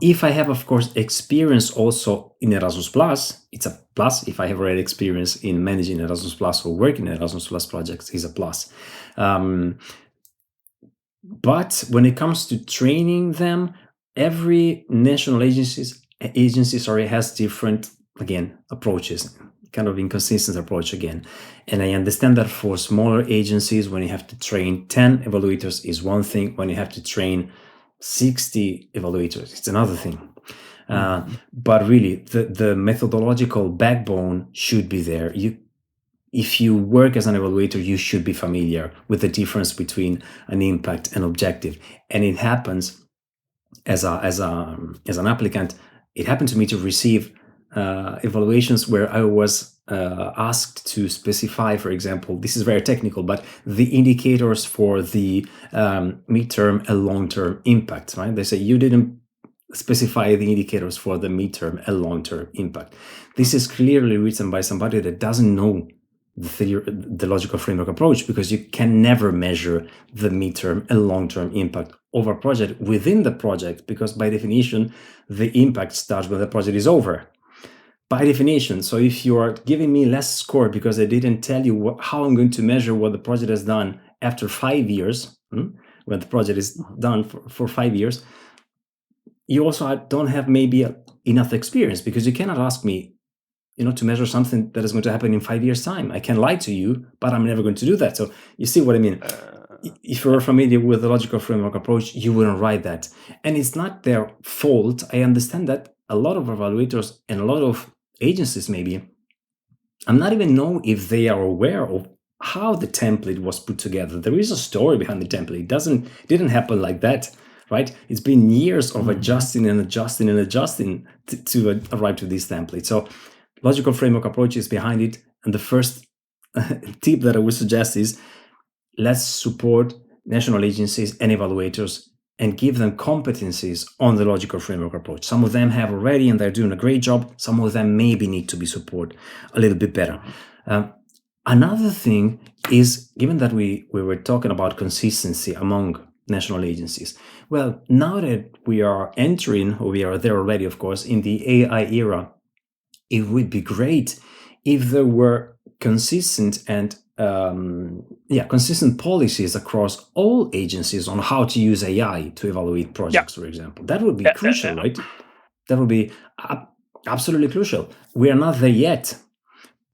Speaker 2: If I have, of course, experience also in Erasmus Plus, it's a plus. If I have already experience in managing Erasmus Plus or working in Erasmus Plus projects, is a plus. But when it comes to training them, every national agency has different, again, approaches, kind of inconsistent approach again. And I understand that for smaller agencies, when you have to train 10 evaluators is one thing. When you have to train 60 evaluators, it's another thing. But really, the methodological backbone should be there. If you work as an evaluator, you should be familiar with the difference between an impact and objective. And it happens as an applicant. It happened to me to receive evaluations where I was asked to specify, for example, this is very technical, but the indicators for the midterm and long-term impact. Right? They say you didn't specify the indicators for the midterm and long-term impact. This is clearly written by somebody that doesn't know the logical framework approach, because you can never measure the midterm and long-term impact of a project within the project, because by definition, the impact starts when the project is over. By definition. So if you are giving me less score because I didn't tell you how I'm going to measure what the project has done after 5 years, when the project is done for 5 years, you also don't have maybe enough experience, because you cannot ask me, to measure something that is going to happen in 5 years' time. I can lie to you, but I'm never going to do that. So you see what I mean? If you're familiar with the logical framework approach, you wouldn't write that. And it's not their fault. I understand that a lot of evaluators and a lot of agencies, maybe, I'm not even know if they are aware of how the template was put together. There is a story behind the template. It didn't happen like that. Right? It's been years of adjusting and adjusting and adjusting to arrive to this template. So logical framework approach is behind it. And the first tip that I would suggest is, let's support national agencies and evaluators and give them competencies on the logical framework approach. Some of them have already, and they're doing a great job. Some of them maybe need to be supported a little bit better. Another thing is, given that we were talking about consistency among national agencies. Well, now that we are entering, or we are there already, of course, in the AI era, it would be great if there were consistent and consistent policies across all agencies on how to use AI to evaluate projects, for example. That would be crucial, right? That would be absolutely crucial. We are not there yet,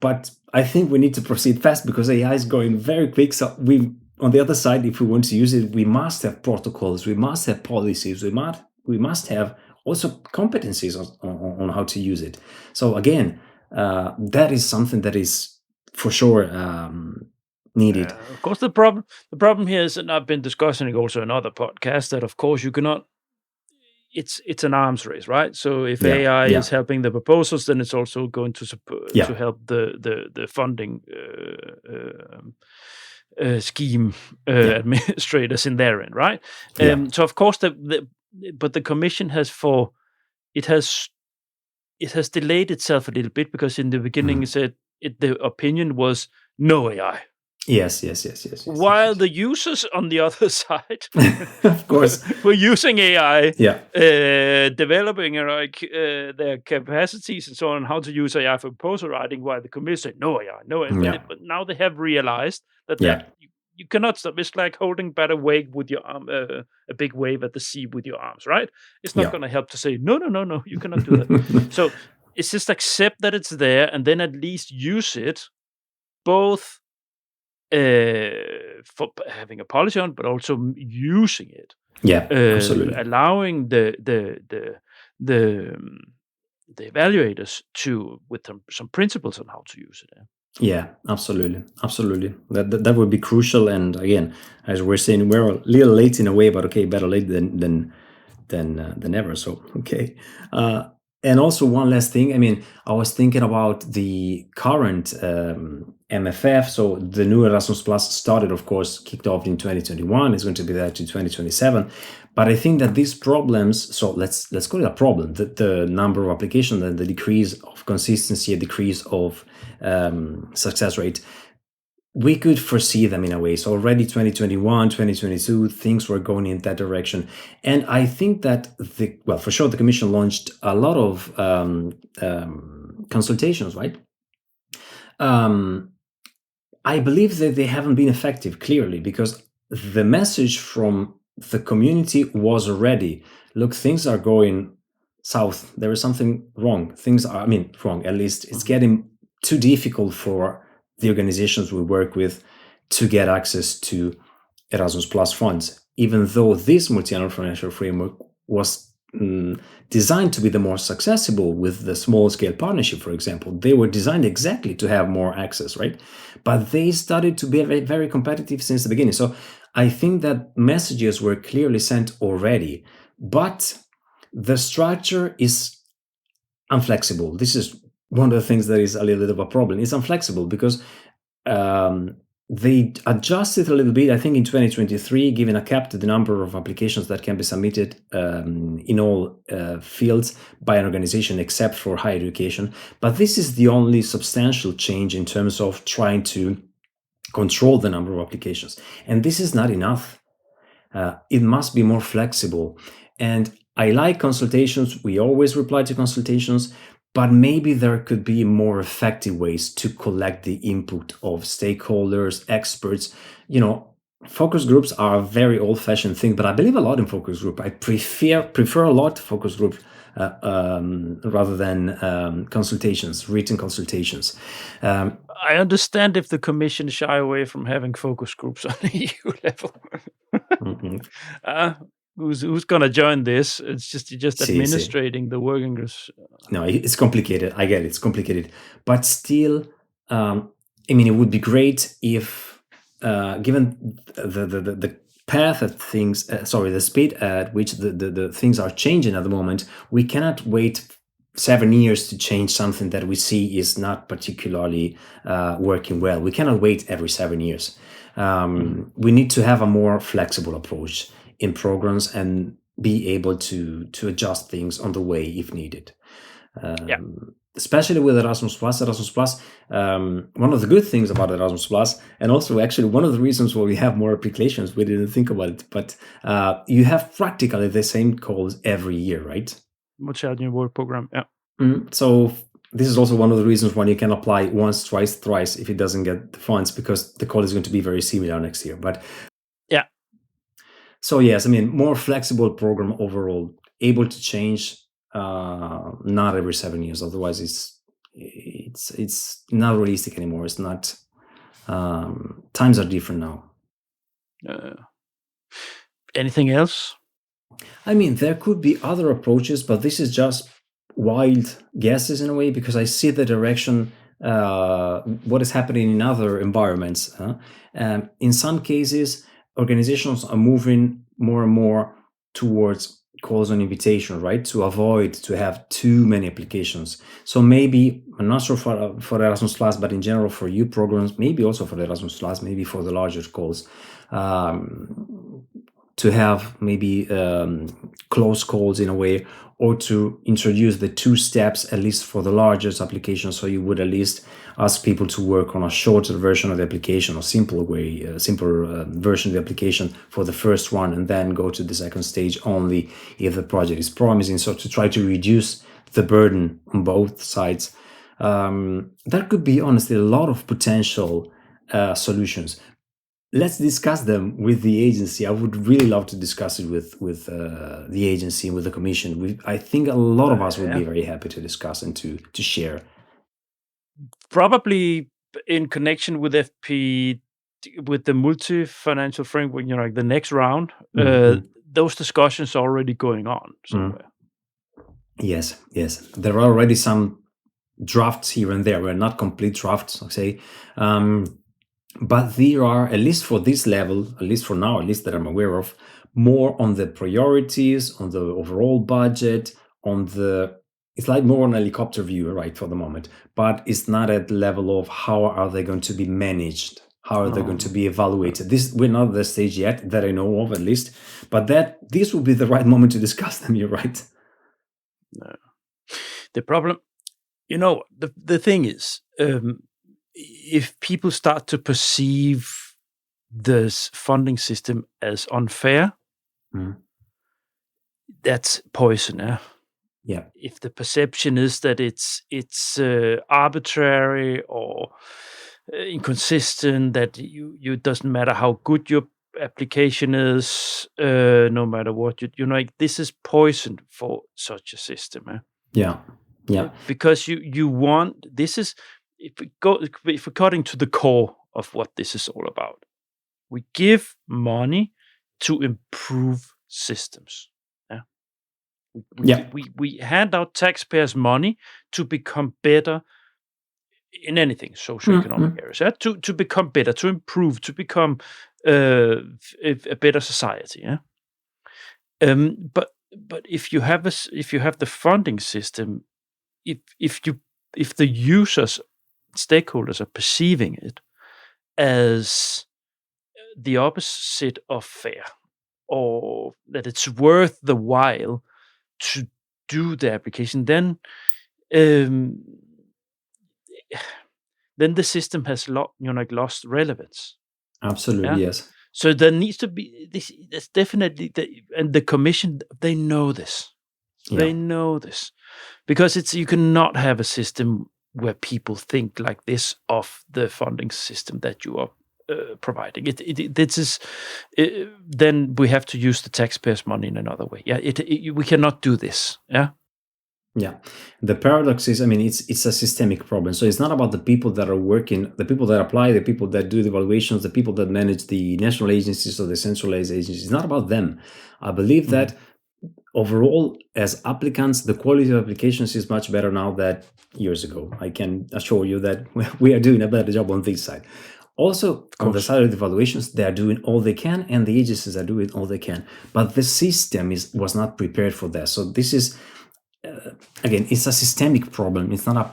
Speaker 2: but I think we need to proceed fast, because AI is going very quick. So on the other side, if we want to use it, we must have protocols, we must have policies, we must have also competencies on how to use it. So again, that is something that is for sure needed.
Speaker 1: Of course, the problem here is, and I've been discussing it also in other podcasts, that of course you cannot it's an arms race, right? So if
Speaker 2: Yeah,
Speaker 1: AI
Speaker 2: yeah.
Speaker 1: is helping the proposals, then it's also going to
Speaker 2: Yeah.
Speaker 1: to help the funding scheme administrators in their end, right? So of course but the commission has delayed itself a little bit, because in the beginning it said the opinion was no AI.
Speaker 2: Yes.
Speaker 1: While the users on the other side,
Speaker 2: of course,
Speaker 1: were using AI,
Speaker 2: yeah,
Speaker 1: developing their capacities and so on, how to use AI for proposal writing, while the commission said no AI, no AI. But now they have realized that you cannot stop. It's like holding back a wave with your arm, a big wave at the sea with your arms, right? It's not going to help to say no, you cannot do that. So it's just accept that it's there, and then at least use it, both for having a policy on, but also using it.
Speaker 2: Absolutely.
Speaker 1: Allowing the evaluators to, with some principles on how to use it.
Speaker 2: Yeah, absolutely. That would be crucial. And again, as we're saying, we're a little late in a way, but okay, better late than never. So okay. And also one last thing. I mean, I was thinking about the current MFF. So the new Erasmus Plus started, of course, kicked off in 2021. It's going to be there to 2027. But I think that these problems, so let's call it a problem, that the number of applications and the decrease of consistency, a decrease of success rate, we could foresee them in a way. So already 2021, 2022, things were going in that direction. And I think that for sure, the Commission launched a lot of consultations, right? I believe that they haven't been effective, clearly, because the message from the community was already, look, things are going south. There is something wrong. Wrong. At least it's getting too difficult for the organizations we work with to get access to Erasmus Plus funds, even though this multi-annual financial framework was designed to be the most accessible with the small-scale partnership, for example. They were designed exactly to have more access, right? But they started to be very, very competitive since the beginning. So I think that messages were clearly sent already, but the structure is inflexible. This is one of the things that is a little bit of a problem. It's inflexible because they adjusted a little bit, I think, in 2023, giving a cap to the number of applications that can be submitted in all fields by an organization except for higher education. But this is the only substantial change in terms of trying to control the number of applications. And this is not enough. It must be more flexible. And I like consultations. We always reply to consultations. But maybe there could be more effective ways to collect the input of stakeholders, experts. Focus groups are a very old-fashioned thing, but I believe a lot in focus group. I prefer a lot focus group rather than consultations, written consultations.
Speaker 1: I understand if the Commission shy away from having focus groups on the EU level. Who's going to join this? It's just administrating the working groups.
Speaker 2: No, it's complicated. I get it. It's complicated. But still, it would be great if, given the path at things, the speed at which the things are changing at the moment, we cannot wait 7 years to change something that we see is not particularly working well. We cannot wait every 7 years. We need to have a more flexible approach in programs and be able to adjust things on the way if needed. Especially with Erasmus Plus. One of the good things about Erasmus Plus, and also actually one of the reasons why we have more applications, we didn't think about it, but you have practically the same calls every year, right?
Speaker 1: Multi-annual work program, yeah.
Speaker 2: So this is also one of the reasons why you can apply once, twice, thrice if it doesn't get the funds, because the call is going to be very similar next year. But
Speaker 1: yeah.
Speaker 2: So yes, more flexible program overall, able to change, not every 7 years. Otherwise, it's not realistic anymore. It's not. Times are different now.
Speaker 1: Anything else?
Speaker 2: There could be other approaches, but this is just wild guesses in a way, because I see the direction, what is happening in other environments. In some cases, organizations are moving more and more towards calls on invitation, right? To avoid to have too many applications. So maybe, I'm not sure for Erasmus Plus, but in general for EU programs, maybe also for the Erasmus Plus, maybe for the larger calls, to have maybe close calls in a way, or to introduce the 2 steps, at least for the largest application. So you would at least ask people to work on a shorter version of the application, or simpler version of the application for the first one, and then go to the second stage only if the project is promising. So to try to reduce the burden on both sides. There could be, honestly, a lot of potential solutions. Let's discuss them with the agency. I would really love to discuss it with the agency and with the commission. I think a lot of us would be very happy to discuss and to share.
Speaker 1: Probably in connection with FP, with the multi-financial framework, like the next round, those discussions are already going on somewhere.
Speaker 2: Yes. There are already some drafts here and there. We're not complete drafts, I'll say. But there are, at least for this level, at least for now, at least that I'm aware of, more on the priorities, on the overall budget, it's like more on a helicopter view, right, for the moment. But it's not at the level of how are they going to be managed, how are they going to be evaluated. We're not at the stage yet, that I know of at least. But this would be the right moment to discuss them, you're right.
Speaker 1: No. The problem, the thing is, if people start to perceive this funding system as unfair, that's poison.
Speaker 2: Yeah.
Speaker 1: If the perception is that it's arbitrary or inconsistent, that you doesn't matter how good your application is, no matter what this is poison for such a system.
Speaker 2: Yeah.
Speaker 1: Because you want, this is, if we're cutting to the core of what this is all about, we give money to improve systems. We hand out taxpayers' money to become better in anything, socioeconomic areas, to become better, to improve, to become a better society. But if you have the funding system, if the users, stakeholders, are perceiving it as the opposite of fair, or that it's worth the while to do the application, then the system has lost relevance.
Speaker 2: Absolutely, yes.
Speaker 1: So there needs to be this. That's definitely and the commission, they know this. Yeah. They know this, because you cannot have a system where people think like this of the funding system that you are providing. Then we have to use the taxpayers' money in another way. We cannot do this.
Speaker 2: Yeah. The paradox is, it's a systemic problem. So it's not about the people that are working, the people that apply, the people that do the evaluations, the people that manage the national agencies or the centralized agencies. It's not about them. I believe that overall, as applicants, the quality of applications is much better now than years ago. I can assure you that we are doing a better job on this side. Also, on the side of the evaluations, they are doing all they can, and the agencies are doing all they can. But the system was not prepared for that. So this is, again, it's a systemic problem. It's not a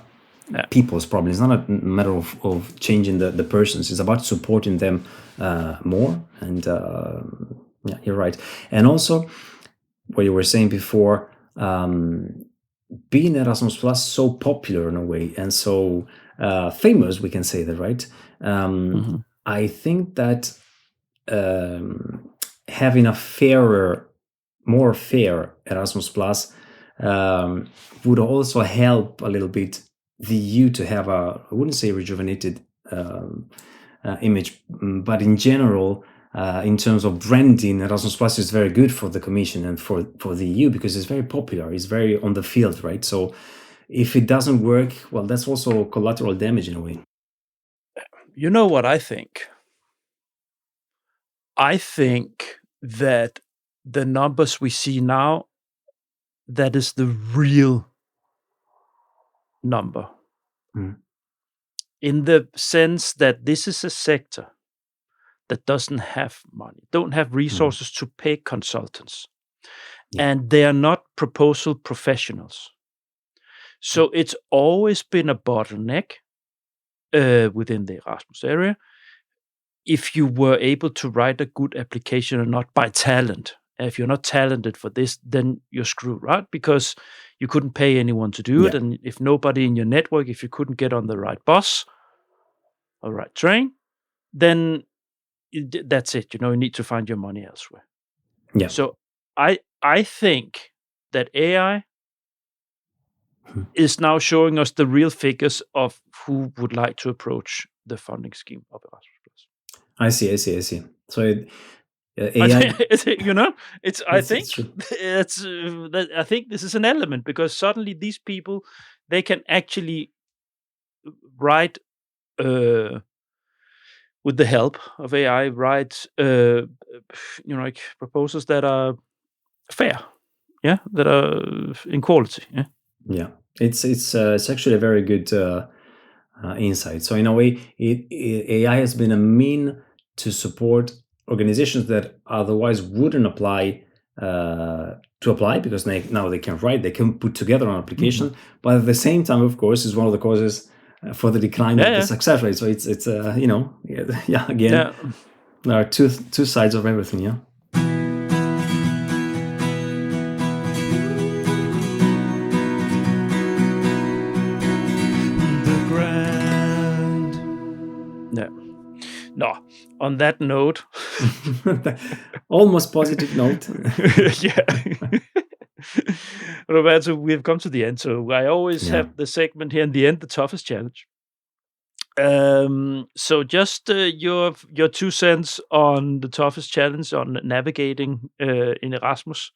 Speaker 2: people's problem. It's not a matter of changing the persons. It's about supporting them more. And you're right. And also, what you were saying before, being Erasmus Plus so popular in a way and so famous, we can say that, right? I think that having a more fair Erasmus Plus would also help a little bit the EU to have I wouldn't say rejuvenated image, but in general, in terms of branding, Erasmus Plus is very good for the Commission and for the EU, because it's very popular, it's very on the field, right? So if it doesn't work, well, that's also collateral damage in a way.
Speaker 1: You know what I think? I think that the numbers we see now, that is the real number. In the sense that this is a sector that doesn't have money, don't have resources to pay consultants. and they are not proposal professionals. So it's always been a bottleneck within the Erasmus area if you were able to write a good application or not by talent. If you're not talented for this, then you're screwed, right? Because you couldn't pay anyone to do it. And if nobody in your network, if you couldn't get on the right bus or right train, then that's it. You need to find your money elsewhere.
Speaker 2: Yeah.
Speaker 1: So I think that AI is now showing us the real figures of who would like to approach the funding scheme of Erasmus+.
Speaker 2: I see. So
Speaker 1: AI, I think this is an element, because suddenly these people, they can actually write with the help of AI, write like proposals that are fair, that are in quality.
Speaker 2: Yeah, it's actually a very good insight. So in a way, AI has been a mean to support organizations that otherwise wouldn't apply to apply, because now they can write, they can put together an application. But at the same time, of course, is one of the causes for the decline of the success rate. So it's again, there are two sides of everything. Yeah.
Speaker 1: No, on that note,
Speaker 2: almost positive note.
Speaker 1: Roberto, we've come to the end. So I always have the segment here in the end, the toughest challenge. So just your 2 cents on the toughest challenge on navigating in Erasmus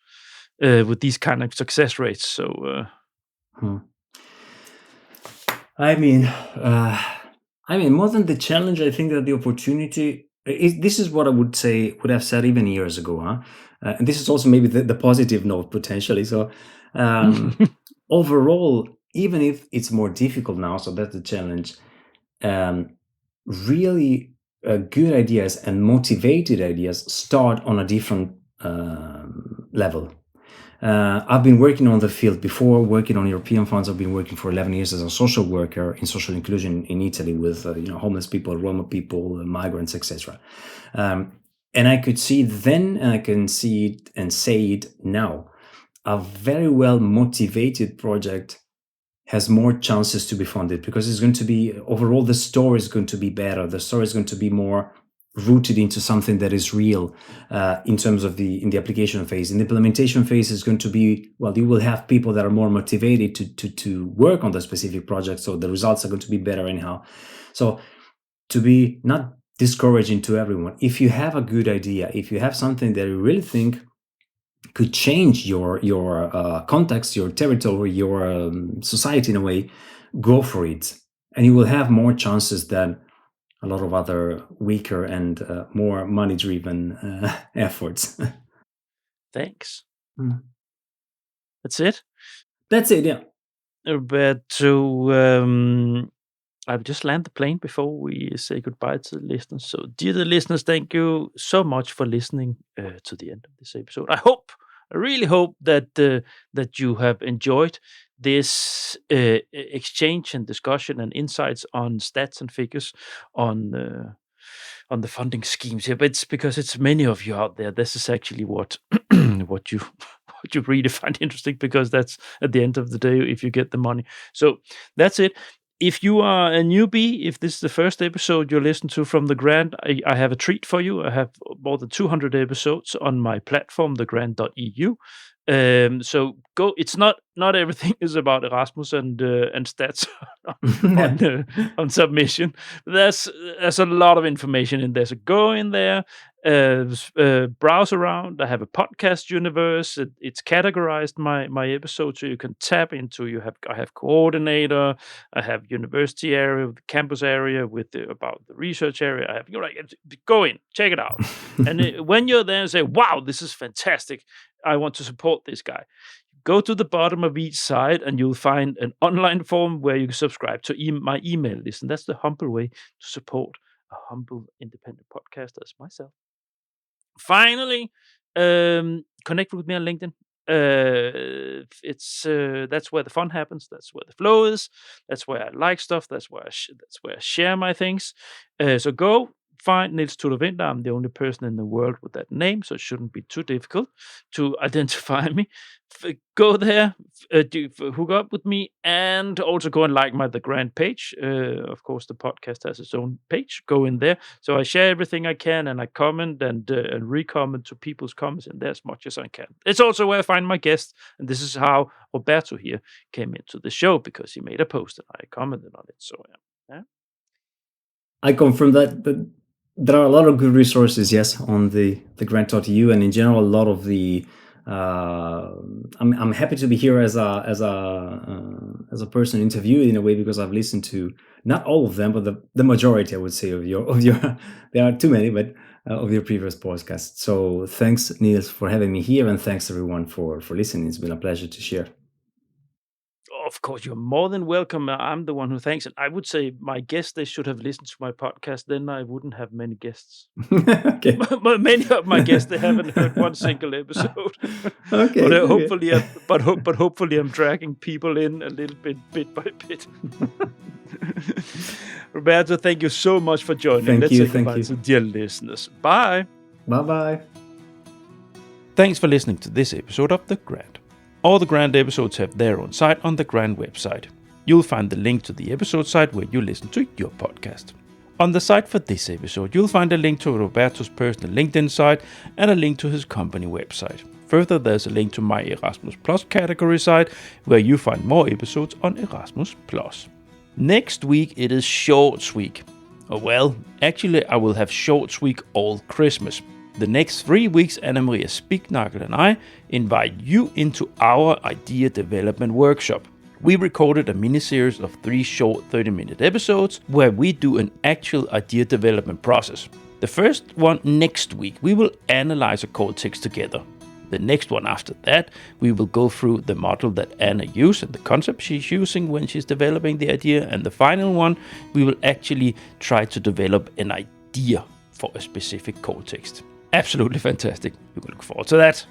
Speaker 1: with these kind of success rates. So,
Speaker 2: I mean, more than the challenge, I think that the opportunity. This is what I would have said even years ago, and this is also maybe the positive note potentially. So, overall, even if it's more difficult now, so that's the challenge. Really good ideas and motivated ideas start on a different level. I've been working on the field before, working on European funds. I've been working for 11 years as a social worker in social inclusion in Italy with homeless people, Roma people, migrants, etc. And I could see it then, and I can see it and say it now. A very well motivated project has more chances to be funded, because it's going to be, overall, the story is going to be better. The story is going to be more rooted into something that is real in terms of in the application phase. In the implementation phase is going to be, you will have people that are more motivated to work on the specific project, so the results are going to be better anyhow. So to be not discouraging to everyone, if you have a good idea, if you have something that you really think could change your context, your territory, your society in a way, go for it, and you will have more chances than a lot of other weaker and more money-driven efforts.
Speaker 1: Thanks. That's it?
Speaker 2: That's it, yeah.
Speaker 1: But I'll just land the plane before we say goodbye to the listeners. So, dear listeners, thank you so much for listening to the end of this episode. I really hope that you have enjoyed this exchange and discussion and insights on stats and figures on the funding schemes here. But it's because it's many of you out there. This is actually what you really find interesting, because that's at the end of the day if you get the money. So that's it. If you are a newbie, if this is the first episode you listen to from the grant, I have a treat for you. I have more than 200 episodes on my platform, thegrant.eu. So go. It's not everything is about Erasmus and stats on submission. There's a lot of information in there. So go in there, browse around. I have a podcast universe. It's categorized my episode, so you can tap into. I have coordinator. I have university area, the campus area about the research area. I have go in, check it out, and when you're there and say, "Wow, this is fantastic! I want to support this guy." Go to the bottom of each side and you'll find an online form where you can subscribe to my email list. And that's the humble way to support a humble independent podcaster as myself. Finally, connect with me on LinkedIn. That's where the fun happens. That's where the flow is. That's where I like stuff. That's where I share my things. So go find Niels Tudor Winter. I'm the only person in the world with that name, so it shouldn't be too difficult to identify me. Go there, hook up with me, and also go and like the Grand page. Of course, the podcast has its own page. Go in there. So I share everything I can, and I comment and re-comment to people's comments in there as much as I can. It's also where I find my guests, and this is how Roberto here came into the show, because he made a post and I commented on it. So yeah. I
Speaker 2: confirm that there are a lot of good resources, yes, on the grant.eu, and in general, a lot of the. I'm happy to be here as a person interviewed in a way, because I've listened to not all of them, but the majority, I would say, of your there are too many, but of your previous podcasts. So thanks, Niels, for having me here, and thanks everyone for listening. It's been a pleasure to share.
Speaker 1: Of course, you're more than welcome. I'm the one who thanks. And I would say my guests, they should have listened to my podcast. Then I wouldn't have many guests.
Speaker 2: Okay.
Speaker 1: Many of my guests, they haven't heard one single episode.
Speaker 2: Okay.
Speaker 1: But hopefully I'm dragging people in a little bit by bit. Roberto, thank you so much for joining.
Speaker 2: Let's say
Speaker 1: goodbye to dear listeners. Bye.
Speaker 2: Bye-bye.
Speaker 1: Thanks for listening to this episode of The Grant. All the Grant episodes have their own site on the Grant website. You'll find the link to the episode site where you listen to your podcast. On the site for this episode, you'll find a link to Roberto's personal LinkedIn site and a link to his company website. Further, there's a link to my Erasmus Plus category site where you find more episodes on Erasmus Plus. Next week, it is Shorts Week. Well, actually, I will have Shorts Week all Christmas. The next 3 weeks, Anna-Maria Spignagel and I invite you into our idea development workshop. We recorded a mini-series of 3 short 30-minute episodes where we do an actual idea development process. The first one next week, we will analyze a code text together. The next one after that, we will go through the model that Anna used and the concept she's using when she's developing the idea. And the final one, we will actually try to develop an idea for a specific code text. Absolutely fantastic. We will look forward to that.